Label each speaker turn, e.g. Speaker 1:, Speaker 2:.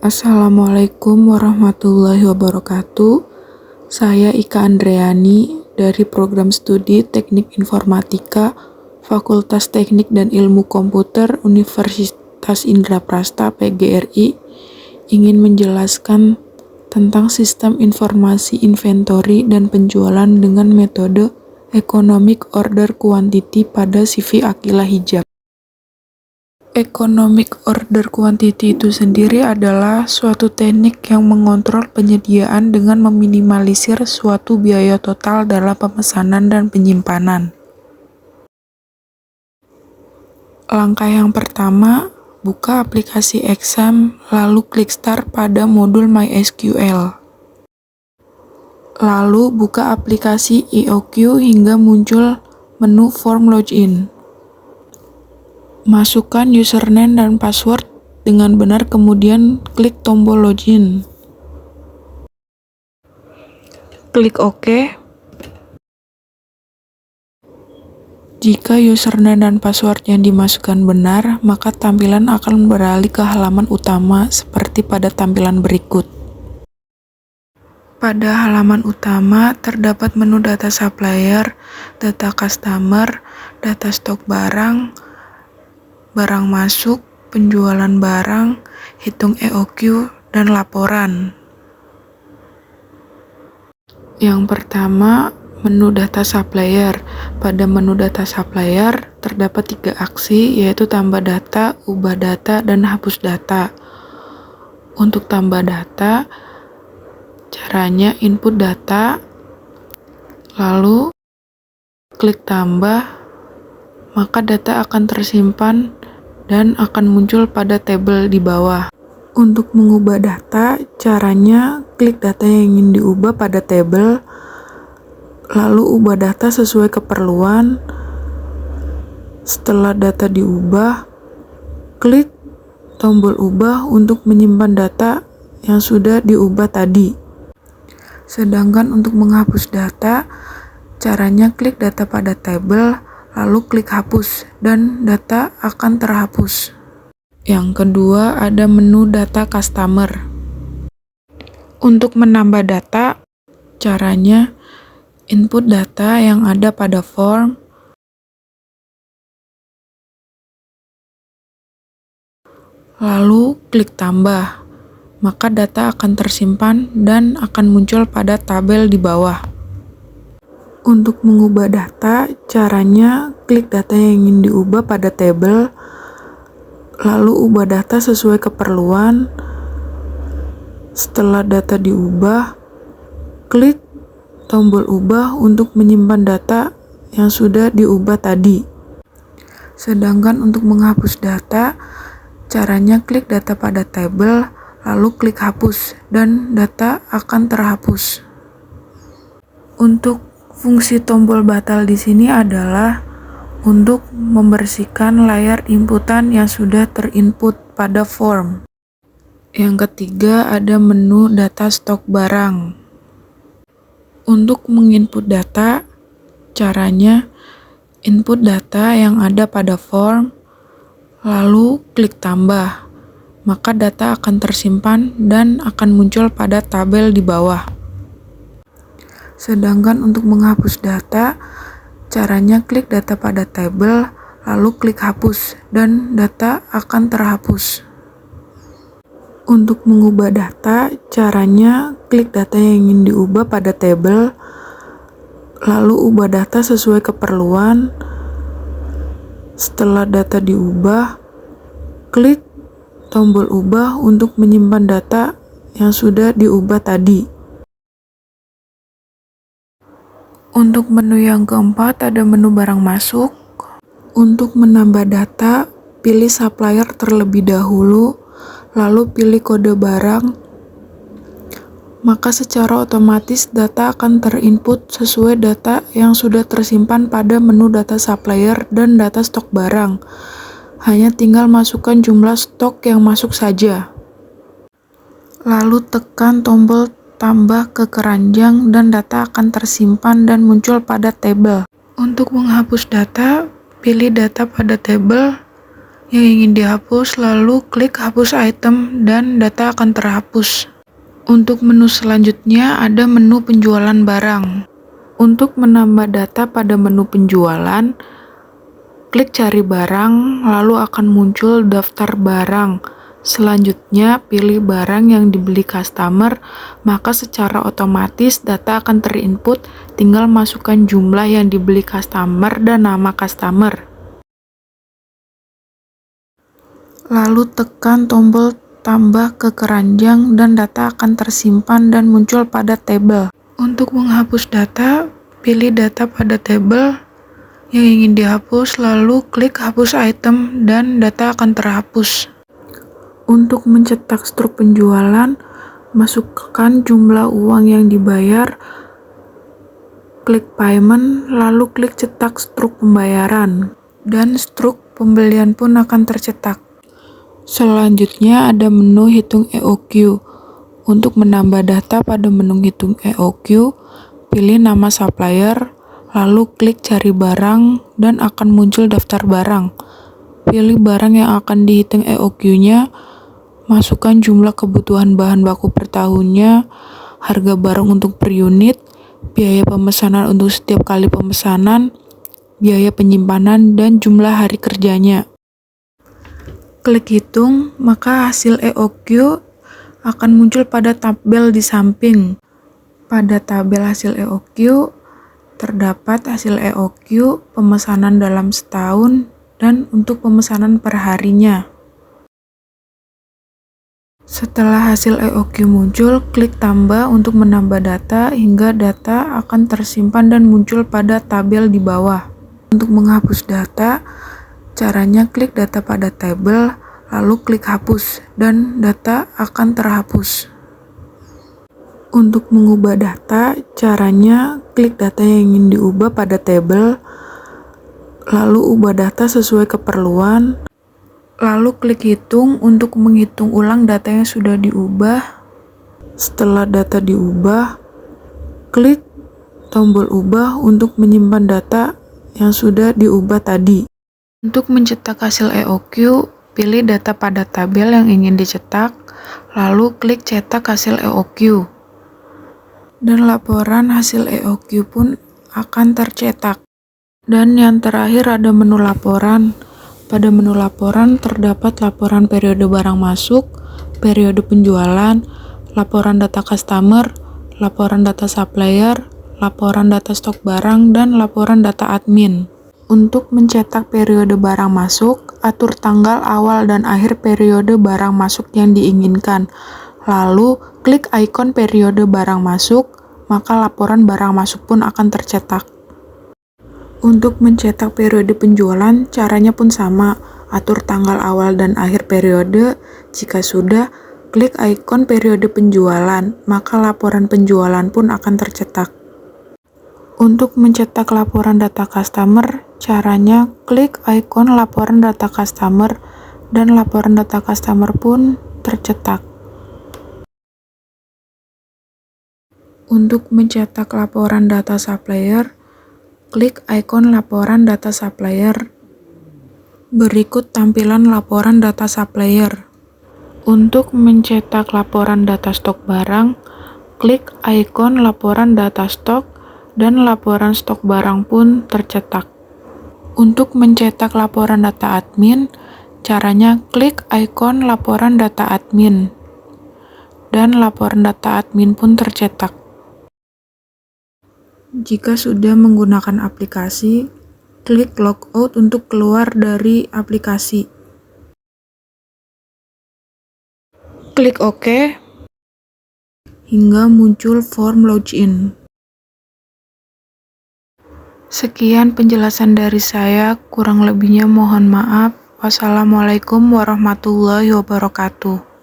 Speaker 1: Assalamualaikum warahmatullahi wabarakatuh. Saya Ika Andreani dari Program Studi Teknik Informatika Fakultas Teknik dan Ilmu Komputer Universitas Indraprasta PGRI ingin menjelaskan tentang sistem informasi inventory dan penjualan dengan metode Economic Order Quantity pada CV Aqilah Hijab. Economic Order Quantity itu sendiri adalah suatu teknik yang mengontrol penyediaan dengan meminimalisir suatu biaya total dalam pemesanan dan penyimpanan. Langkah yang pertama, buka aplikasi Exam, lalu klik Start pada modul MySQL. Lalu buka aplikasi EOQ hingga muncul menu Form Login. Masukkan username dan password dengan benar, kemudian klik tombol login. Klik OK. Jika username dan password yang dimasukkan benar, maka tampilan akan beralih ke halaman utama seperti pada tampilan berikut. Pada halaman utama terdapat menu data supplier, data customer, data stok barang, barang masuk, penjualan barang, hitung EOQ, dan laporan. Yang pertama, menu data supplier. Pada menu data supplier terdapat 3 aksi, yaitu tambah data, ubah data, dan hapus data. Untuk tambah data, caranya input data, lalu klik tambah, maka data akan tersimpan dan akan muncul pada tabel di bawah. Untuk mengubah data, caranya klik data yang ingin diubah pada tabel, lalu ubah data sesuai keperluan. Setelah data diubah, klik tombol ubah untuk menyimpan data yang sudah diubah tadi. Sedangkan untuk menghapus data, caranya klik data pada tabel, lalu klik hapus, dan data akan terhapus. Yang kedua, ada menu data customer. Untuk menambah data, caranya input data yang ada pada form, lalu klik tambah, maka data akan tersimpan dan akan muncul pada tabel di bawah. Untuk mengubah data, caranya klik data yang ingin diubah pada tabel, lalu ubah data sesuai keperluan. Setelah data diubah, klik tombol ubah untuk menyimpan data yang sudah diubah tadi. Sedangkan untuk menghapus data, caranya klik data pada tabel, lalu klik hapus, dan data akan terhapus. Untuk fungsi tombol batal di sini adalah untuk membersihkan layar inputan yang sudah terinput pada form. Yang ketiga, ada menu data stok barang. Untuk menginput data, caranya input data yang ada pada form, lalu klik tambah, maka data akan tersimpan dan akan muncul pada tabel di bawah. Sedangkan untuk menghapus data, caranya klik data pada tabel, lalu klik hapus, dan data akan terhapus. Untuk mengubah data, caranya klik data yang ingin diubah pada tabel, lalu ubah data sesuai keperluan. Setelah data diubah, klik tombol ubah untuk menyimpan data yang sudah diubah tadi. Untuk menu yang keempat, ada menu barang masuk. Untuk menambah data, pilih supplier terlebih dahulu, lalu pilih kode barang, maka secara otomatis data akan terinput sesuai data yang sudah tersimpan pada menu data supplier dan data stok barang. Hanya tinggal masukkan jumlah stok yang masuk saja. Lalu tekan tombol tambah ke keranjang dan data akan tersimpan dan muncul pada tabel. Untuk menghapus data, pilih data pada tabel yang ingin dihapus, lalu klik hapus item dan data akan terhapus. Untuk menu selanjutnya ada menu penjualan barang. Untuk menambah data pada menu penjualan, klik cari barang, lalu akan muncul daftar barang. Selanjutnya, pilih barang yang dibeli customer, maka secara otomatis data akan terinput, tinggal masukkan jumlah yang dibeli customer dan nama customer. Lalu tekan tombol tambah ke keranjang dan data akan tersimpan dan muncul pada tabel. Untuk menghapus data, pilih data pada tabel yang ingin dihapus, lalu klik hapus item dan data akan terhapus. Untuk mencetak struk penjualan, masukkan jumlah uang yang dibayar, klik payment, lalu klik cetak struk pembayaran, dan struk pembelian pun akan tercetak. Selanjutnya ada menu hitung EOQ. Untuk menambah data pada menu hitung EOQ, pilih nama supplier, lalu klik cari barang dan akan muncul daftar barang. Pilih barang yang akan dihitung EOQ-nya, masukkan jumlah kebutuhan bahan baku per tahunnya, harga barang untuk per unit, biaya pemesanan untuk setiap kali pemesanan, biaya penyimpanan, dan jumlah hari kerjanya. Klik hitung, maka hasil EOQ akan muncul pada tabel di samping. Pada tabel hasil EOQ, terdapat hasil EOQ pemesanan dalam setahun dan untuk pemesanan per harinya. Setelah hasil EOQ muncul, klik tambah untuk menambah data hingga data akan tersimpan dan muncul pada tabel di bawah. Untuk menghapus data, caranya klik data pada tabel, lalu klik hapus dan data akan terhapus. Untuk mengubah data, caranya klik data yang ingin diubah pada tabel, lalu ubah data sesuai keperluan, lalu klik hitung untuk menghitung ulang data yang sudah diubah. Setelah data diubah, klik tombol ubah untuk menyimpan data yang sudah diubah tadi. Untuk mencetak hasil EOQ, pilih data pada tabel yang ingin dicetak, lalu klik cetak hasil EOQ. Dan laporan hasil EOQ pun akan tercetak. Dan yang terakhir ada menu laporan. Pada menu laporan terdapat laporan periode barang masuk, periode penjualan, laporan data customer, laporan data supplier, laporan data stok barang, dan laporan data admin. Untuk mencetak periode barang masuk, atur tanggal awal dan akhir periode barang masuk yang diinginkan. Lalu, klik ikon periode barang masuk, maka laporan barang masuk pun akan tercetak. Untuk mencetak periode penjualan, caranya pun sama. Atur tanggal awal dan akhir periode. Jika sudah, klik ikon periode penjualan, maka laporan penjualan pun akan tercetak. Untuk mencetak laporan data customer, caranya klik ikon laporan data customer dan laporan data customer pun tercetak. Untuk mencetak laporan data supplier, klik ikon laporan data supplier. Berikut tampilan laporan data supplier. Untuk mencetak laporan data stok barang, klik ikon laporan data stok dan laporan stok barang pun tercetak. Untuk mencetak laporan data admin, caranya klik ikon laporan data admin dan laporan data admin pun tercetak. Jika sudah menggunakan aplikasi, klik logout untuk keluar dari aplikasi. Klik OK hingga muncul form login. Sekian penjelasan dari saya, kurang lebihnya mohon maaf. Wassalamualaikum warahmatullahi wabarakatuh.